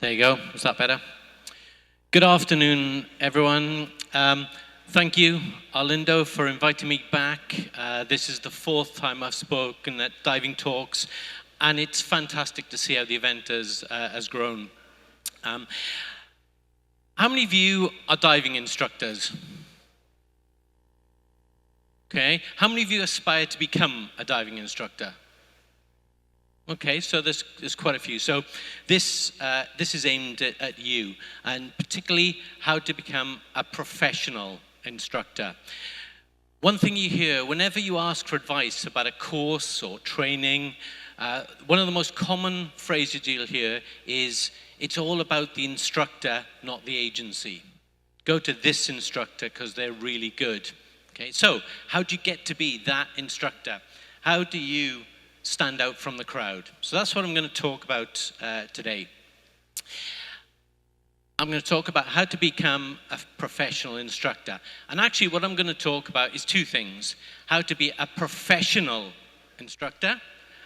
There you go. Is that better? Good afternoon, everyone. Thank you, Arlindo, for inviting me back. This is the fourth time I've spoken at Diving Talks, and it's fantastic to see how the event has grown. How many of you are diving instructors? Okay. How many of you aspire to become a diving instructor? Okay, so there's quite a few. So this is aimed at you, and particularly how to become a professional instructor. One thing you hear whenever you ask for advice about a course or training, one of the most common phrases you'll hear is, it's all about the instructor, not the agency. Go to this instructor because they're really good. Okay, so how do you get to be that instructor? How do you stand out from the crowd? So that's what I'm going to talk about today. I'm going to talk about how to become a professional instructor. And actually what I'm going to talk about is two things: how to be a professional instructor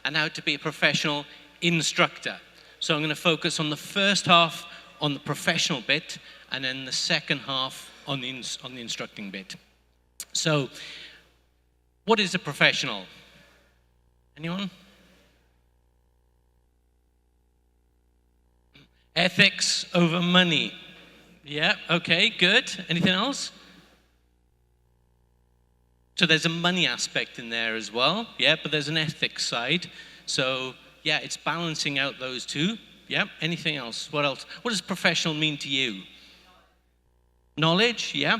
and how to be a professional instructor. So I'm going to focus on the first half on the professional bit, and then the second half on the instructing bit. So what is a professional? Anyone? Ethics over money. Yeah, okay, good. Anything else? So there's a money aspect in there as well. Yeah, but there's an ethics side. So yeah, it's balancing out those two. Yeah, anything else? What else? What does professional mean to you? Knowledge, yeah.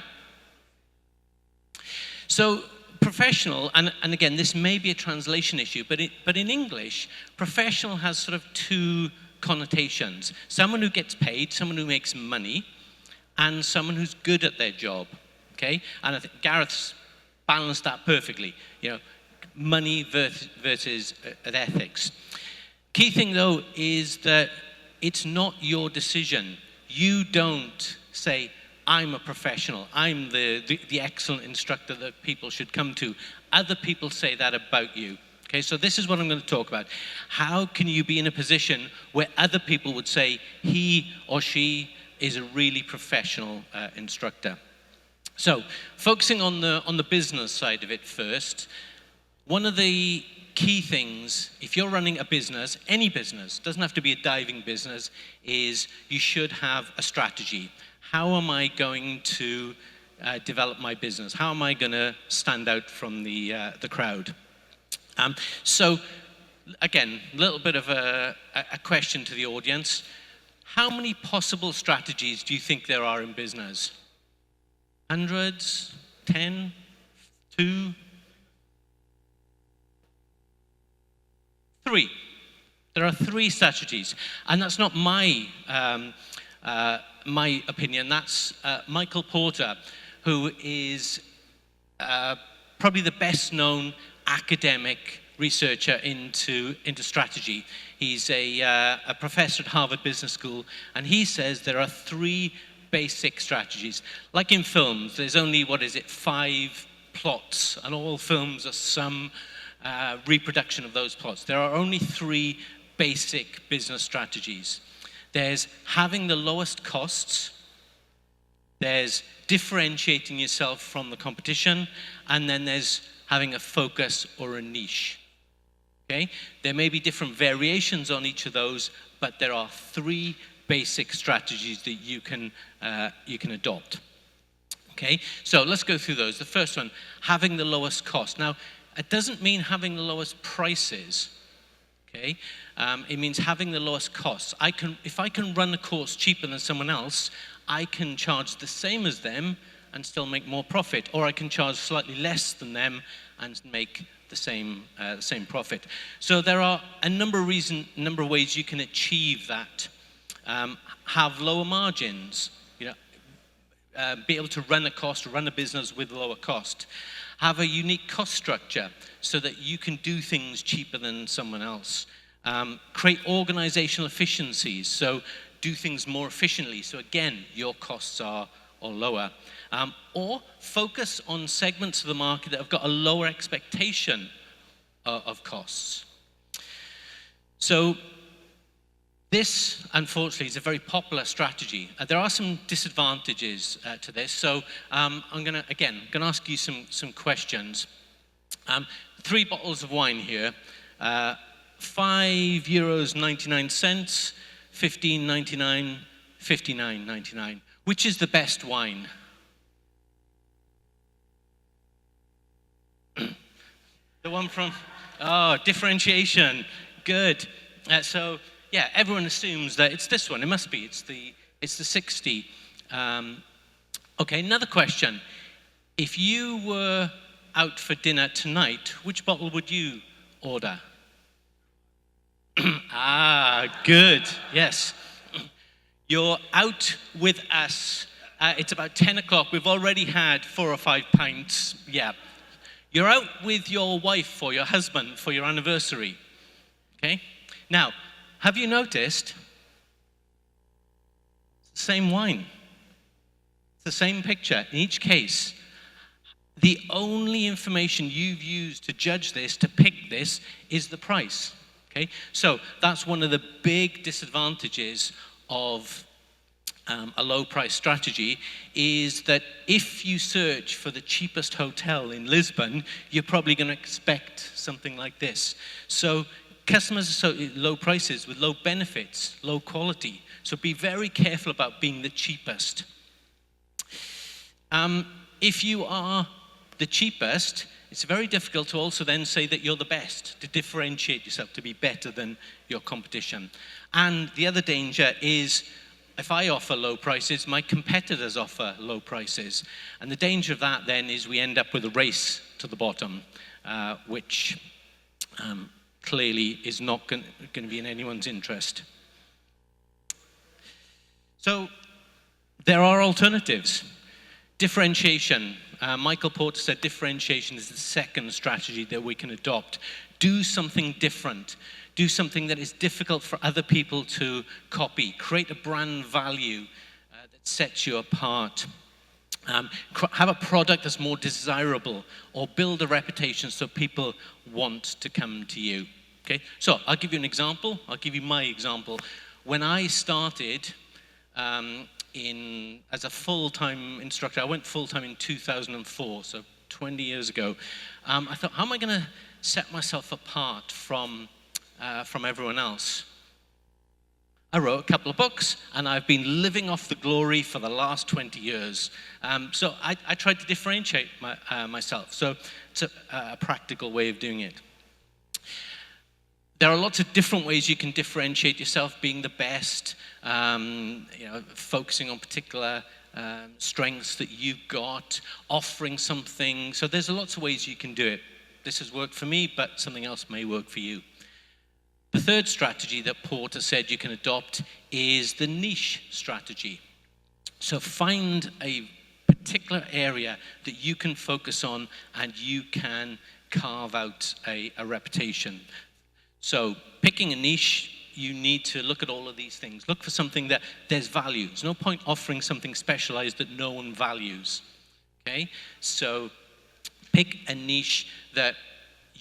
So professional, and again, this may be a translation issue, but in English, professional has sort of two connotations. Someone who gets paid, someone who makes money, and someone who's good at their job, okay? And I think Gareth's balanced that perfectly, you know, money versus ethics. Key thing, though, is that it's not your decision. You don't say, I'm a professional, I'm the excellent instructor that people should come to. Other people say that about you. Okay, so this is what I'm going to talk about. How can you be in a position where other people would say he or she is a really professional instructor? So, focusing on the business side of it first, one of the key things, if you're running a business, any business, doesn't have to be a diving business, is you should have a strategy. How am I going to develop my business? How am I going to stand out from the crowd? So, again, a little bit of a question to the audience. How many possible strategies do you think there are in business? Hundreds? 10? 2? 3. There are 3 strategies. And that's not my opinion. That's Michael Porter, who is probably the best known academic researcher into strategy. He's a professor at Harvard Business School, and he says there are 3 basic strategies. Like in films, there's only, 5 plots, and all films are some reproduction of those plots. There are only 3 basic business strategies. There's having the lowest costs, there's differentiating yourself from the competition, and then there's having a focus or a niche. Okay? There may be different variations on each of those, but there are 3 basic strategies that you can adopt. Okay? So let's go through those. The first one, having the lowest cost. Now, it doesn't mean having the lowest prices. Okay? It means having the lowest costs. If I can run a course cheaper than someone else, I can charge the same as them and still make more profit, or I can charge slightly less than them and make the same profit. So there are a number of ways you can achieve that. Have lower margins, be able to run a business with lower cost. Have a unique cost structure so that you can do things cheaper than someone else. Create organizational efficiencies, so do things more efficiently. So again, your costs are lower. Or focus on segments of the market that have got a lower expectation of costs. So This, unfortunately, is a very popular strategy. There are some disadvantages to this, so I'm going to ask you some questions. 3 bottles of wine here, €5.99, 15.99, 59.99. Which is the best wine? The one from, Differentiation. Good. So, yeah, everyone assumes that it's this one. It must be. It's the 60. Okay, another question. If you were out for dinner tonight, which bottle would you order? Good. Yes. You're out with us. It's about 10 o'clock. We've already had 4 or 5 pints. Yeah. You're out with your wife or your husband for your anniversary. Okay? Now, have you noticed? It's the same wine. It's the same picture. In each case, the only information you've used to judge this, to pick this, is the price. Okay? So that's one of the big disadvantages of a low price strategy, is that if you search for the cheapest hotel in Lisbon, you're probably going to expect something like this. So customers associate low prices with low benefits, low quality. So be very careful about being the cheapest. If you are the cheapest, it's very difficult to also then say that you're the best, to differentiate yourself, to be better than your competition. And the other danger is, if I offer low prices, my competitors offer low prices. And the danger of that then is we end up with a race to the bottom, which clearly is not going to be in anyone's interest. So there are alternatives. Differentiation. Michael Porter said differentiation is the second strategy that we can adopt. Do something different. Do something that is difficult for other people to copy. Create a brand value that sets you apart. Have a product that's more desirable, or build a reputation so people want to come to you. Okay? So I'll give you an example. I'll give you my example. When I started as a full-time instructor, I went full-time in 2004, so 20 years ago. I thought, how am I going to set myself apart from everyone else? I wrote a couple of books, and I've been living off the glory for the last 20 years. So I tried to differentiate myself. So it's a practical way of doing it. There are lots of different ways you can differentiate yourself, being the best, focusing on particular strengths that you've got, offering something. So there's lots of ways you can do it. This has worked for me, but something else may work for you. The third strategy that Porter said you can adopt is the niche strategy. So find a particular area that you can focus on and you can carve out a reputation. So picking a niche, you need to look at all of these things. Look for something that there's value. There's no point offering something specialized that no one values. Okay? So pick a niche that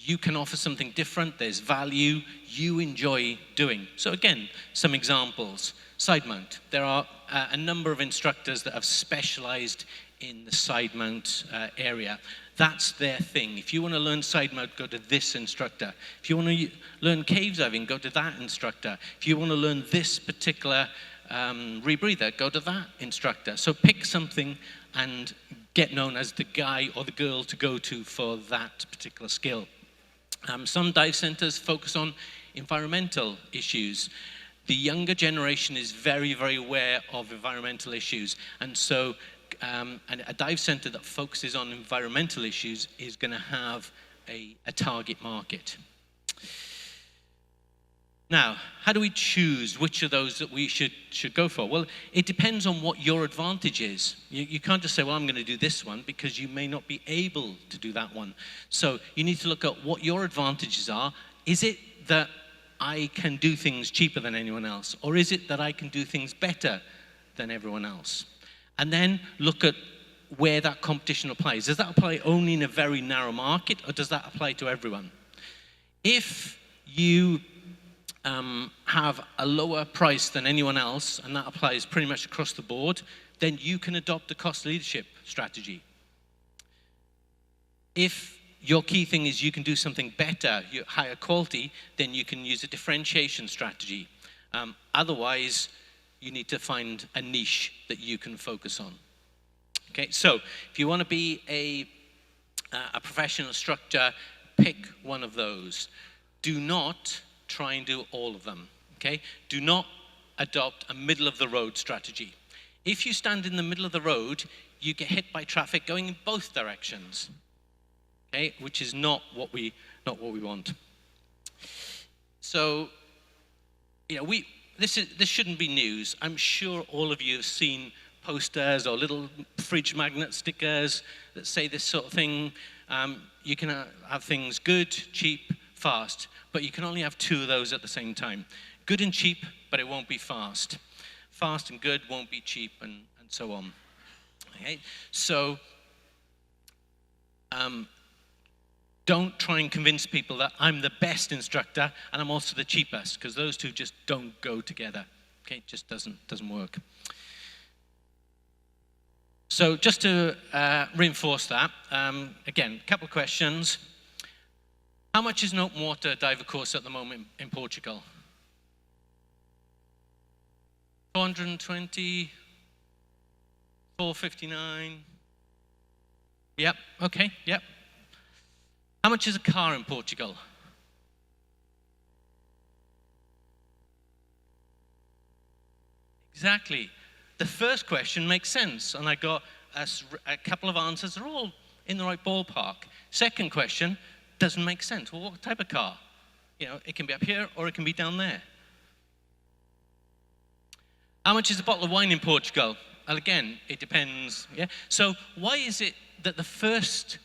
you can offer something different, there's value, you enjoy doing. So again, some examples. Side mount. There are a number of instructors that have specialized in the side mount area. That's their thing. If you want to learn side mount, go to this instructor. If you want to learn cave diving, go to that instructor. If you want to learn this particular rebreather, go to that instructor. So pick something and get known as the guy or the girl to go to for that particular skill. Some dive centers focus on environmental issues. The younger generation is very, very aware of environmental issues. And so a dive center that focuses on environmental issues is going to have a target market. Now, how do we choose which of those that we should go for? Well, it depends on what your advantage is. You can't just say, well, I'm going to do this one, because you may not be able to do that one. So you need to look at what your advantages are. Is it that I can do things cheaper than anyone else? Or is it that I can do things better than everyone else? And then look at where that competition applies. Does that apply only in a very narrow market, or does that apply to everyone? If you have a lower price than anyone else, and that applies pretty much across the board, then you can adopt a cost leadership strategy. If your key thing is you can do something better, higher quality, then you can use a differentiation strategy. Otherwise, you need to find a niche that you can focus on. Okay, so if you want to be a professional instructor, pick one of those. Do not try and do all of them. Okay, do not adopt a middle-of-the-road strategy. If you stand in the middle of the road, you get hit by traffic going in both directions. Okay, which is not what we want. So, this shouldn't be news. I'm sure all of you have seen posters or little fridge magnet stickers that say this sort of thing. You can have things good, cheap, fast, but you can only have two of those at the same time. Good and cheap, but it won't be fast. Fast and good won't be cheap, and so on. Okay, so don't try and convince people that I'm the best instructor and I'm also the cheapest, because those two just don't go together. Okay, it just doesn't work. So just to reinforce that, again, a couple of questions. How much is an open water diver course at the moment in Portugal? 420, 459. Yep, okay, yep. How much is a car in Portugal? Exactly. The first question makes sense, and I got a couple of answers. They're all in the right ballpark. Second question doesn't make sense. Well, what type of car? It can be up here or it can be down there. How much is a bottle of wine in Portugal? Well, again, it depends. Yeah. So why is it that the first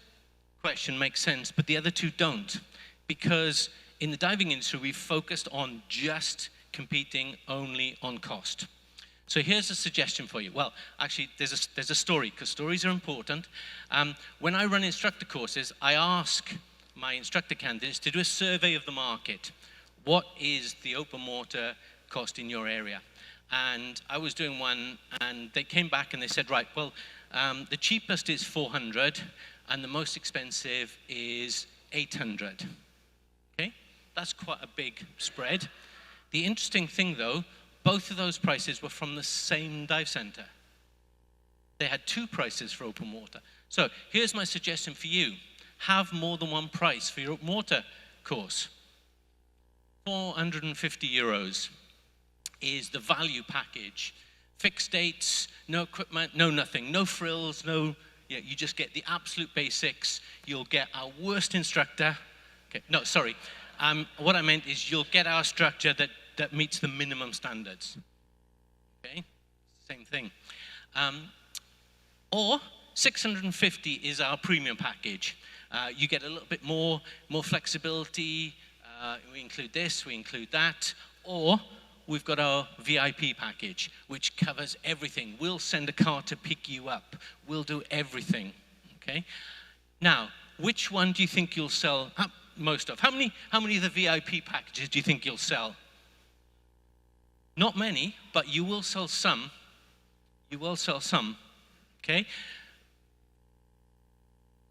question makes sense, but the other two don't? Because in the diving industry, we've focused on just competing only on cost. So here's a suggestion for you. Well, actually, there's a story, because stories are important. When I run instructor courses, I ask my instructor candidates to do a survey of the market. What is the open water cost in your area? And I was doing one, and they came back and they said, right, well, the cheapest is 400, and the most expensive is 800. Okay, that's quite a big spread. The interesting thing, though, both of those prices were from the same dive center. They had two prices for open water. So here's my suggestion for you. Have more than one price for your open water course. 450 euros is the value package. Fixed dates, no equipment, no nothing, no frills, you just get the absolute basics. You'll get our worst instructor. Okay, no, sorry. What I meant is you'll get our structure that meets the minimum standards. Okay, same thing. Or 650 is our premium package. You get a little bit more flexibility. We include this, we include that. Or we've got our VIP package, which covers everything. We'll send a car to pick you up. We'll do everything. Okay. Now, which one do you think you'll sell most of? How many of the VIP packages do you think you'll sell? Not many, but you will sell some. You will sell some. Okay.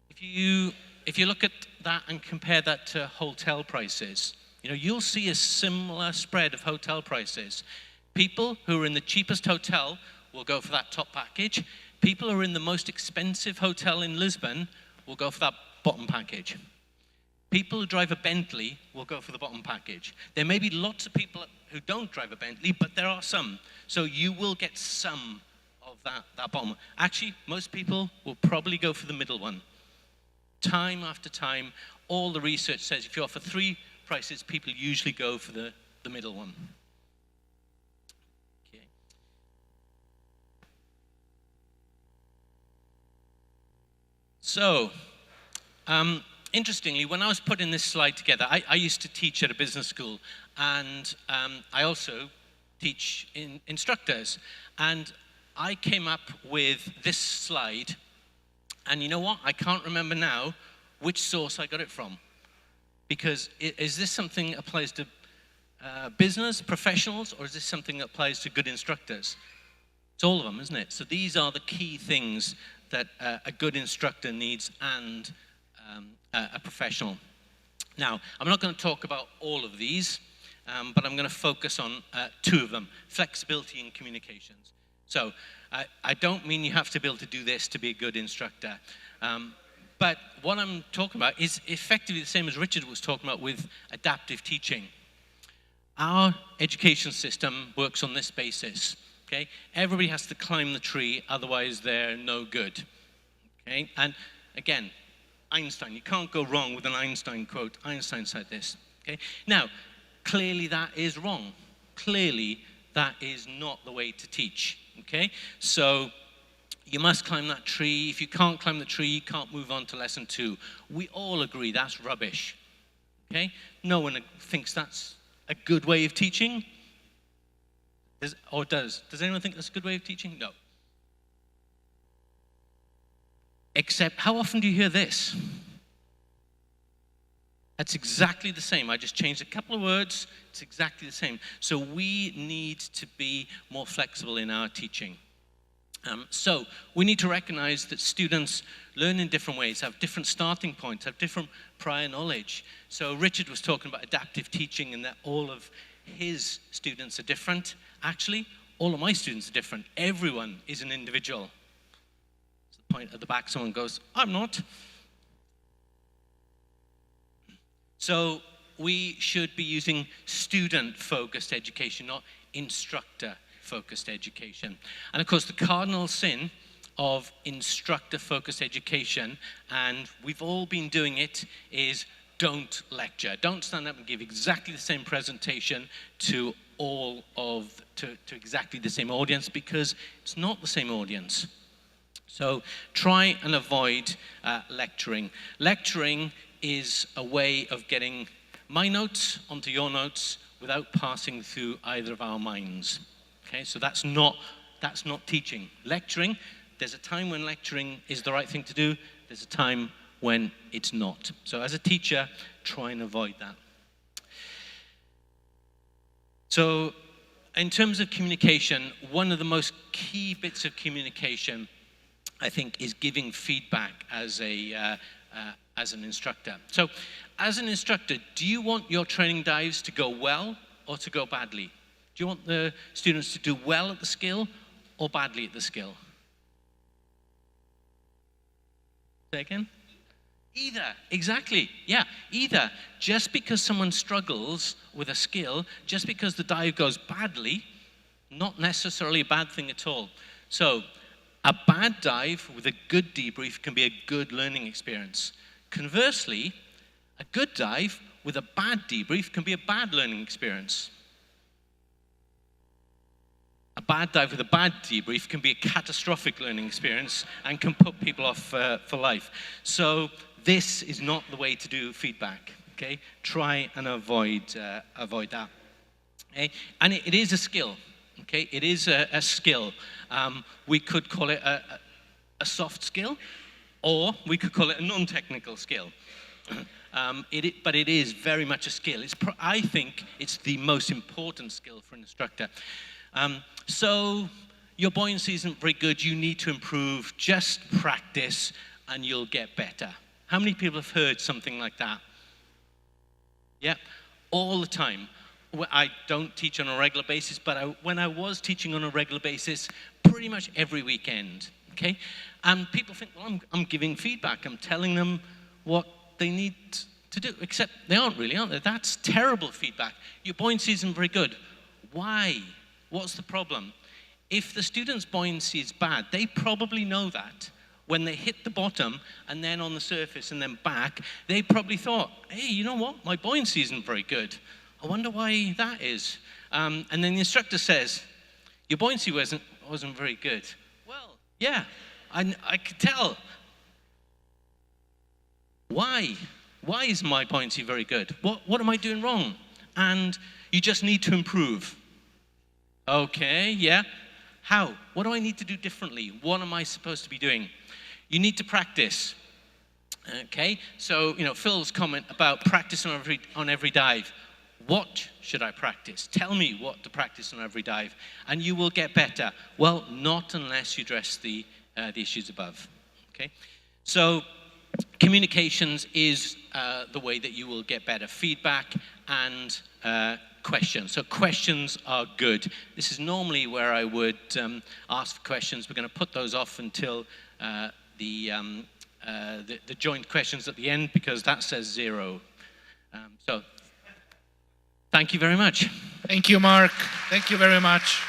If you look at that and compare that to hotel prices, you'll see a similar spread of hotel prices. People who are in the cheapest hotel will go for that top package. People who are in the most expensive hotel in Lisbon will go for that bottom package. People who drive a Bentley will go for the bottom package. There may be lots of people who don't drive a Bentley, but there are some. So you will get some of that bottom. Actually, most people will probably go for the middle one. Time after time, all the research says if you offer three prices, people usually go for the middle one. Okay. So, interestingly, when I was putting this slide together, I used to teach at a business school, and I also teach instructors. And I came up with this slide, and you know what? I can't remember now which source I got it from. Because is this something that applies to business, professionals, or is this something that applies to good instructors? It's all of them, isn't it? So these are the key things that a good instructor needs and a professional. Now, I'm not going to talk about all of these, but I'm going to focus on two of them, flexibility and communications. So I don't mean you have to be able to do this to be a good instructor. But what I'm talking about is effectively the same as Richard was talking about with adaptive teaching. Our education system works on this basis. Okay? Everybody has to climb the tree, otherwise they're no good. Okay? And again, Einstein, you can't go wrong with an Einstein quote. Einstein said this. Okay? Now, clearly that is wrong. Clearly that is not the way to teach. Okay? So you must climb that tree. If you can't climb the tree, you can't move on to lesson 2. We all agree that's rubbish. Okay? No one thinks that's a good way of teaching. Does anyone think that's a good way of teaching? No. Except, how often do you hear this? That's exactly the same. I just changed a couple of words. It's exactly the same. So we need to be more flexible in our teaching. So we need to recognize that students learn in different ways, have different starting points, have different prior knowledge. So Richard was talking about adaptive teaching and that all of his students are different. Actually, all of my students are different. Everyone is an individual. It's the point at the back, someone goes, I'm not. So we should be using student-focused education, not instructor-focused education. And of course, the cardinal sin of instructor-focused education, and we've all been doing it, is don't lecture. Don't stand up and give exactly the same presentation to exactly the same audience, because it's not the same audience. So try and avoid lecturing. Lecturing is a way of getting my notes onto your notes without passing through either of our minds. Okay, so that's not teaching. Lecturing, there's a time when lecturing is the right thing to do. There's a time when it's not. So as a teacher, try and avoid that. So in terms of communication, one of the most key bits of communication, I think, is giving feedback as an instructor. So as an instructor, do you want your training dives to go well or to go badly? Do you want the students to do well at the skill or badly at the skill? Say again? Either, exactly, yeah, either. Just because someone struggles with a skill, just because the dive goes badly, not necessarily a bad thing at all. So a bad dive with a good debrief can be a good learning experience. Conversely, a good dive with a bad debrief can be a bad learning experience. A bad dive with a bad debrief can be a catastrophic learning experience and can put people off for life. So this is not the way to do feedback. Okay, try and avoid that. Okay? And it is a skill. Okay, it is a skill. We could call it a soft skill, or we could call it a non-technical skill. But it is very much a skill. I think it's the most important skill for an instructor. So your buoyancy isn't very good. You need to improve. Just practice, and you'll get better. How many people have heard something like that? Yeah, all the time. I don't teach on a regular basis, but when I was teaching on a regular basis, pretty much every weekend, okay? And people think, well, I'm giving feedback. I'm telling them what they need to do, except they aren't really, aren't they? That's terrible feedback. Your buoyancy isn't very good. Why? What's the problem? If the student's buoyancy is bad, they probably know that. When they hit the bottom and then on the surface and then back, they probably thought, hey, you know what? My buoyancy isn't very good. I wonder why that is. And then the instructor says, your buoyancy wasn't very good. Well, yeah, I could tell. Why? Why is my buoyancy very good? What am I doing wrong? And you just need to improve. Okay, yeah. How? What do I need to do differently? What am I supposed to be doing? You need to practice. Okay, so Phil's comment about practice on every dive. what should I practice? Tell me what to practice on every dive, and you will get better. Well, not unless you address the issues above. Okay, so communications is the way that you will get better. Feedback and questions. So questions are good. This is normally where I would ask for questions. We're going to put those off until the joint questions at the end, because that says 0. So thank you very much. Thank you, Mark. Thank you very much.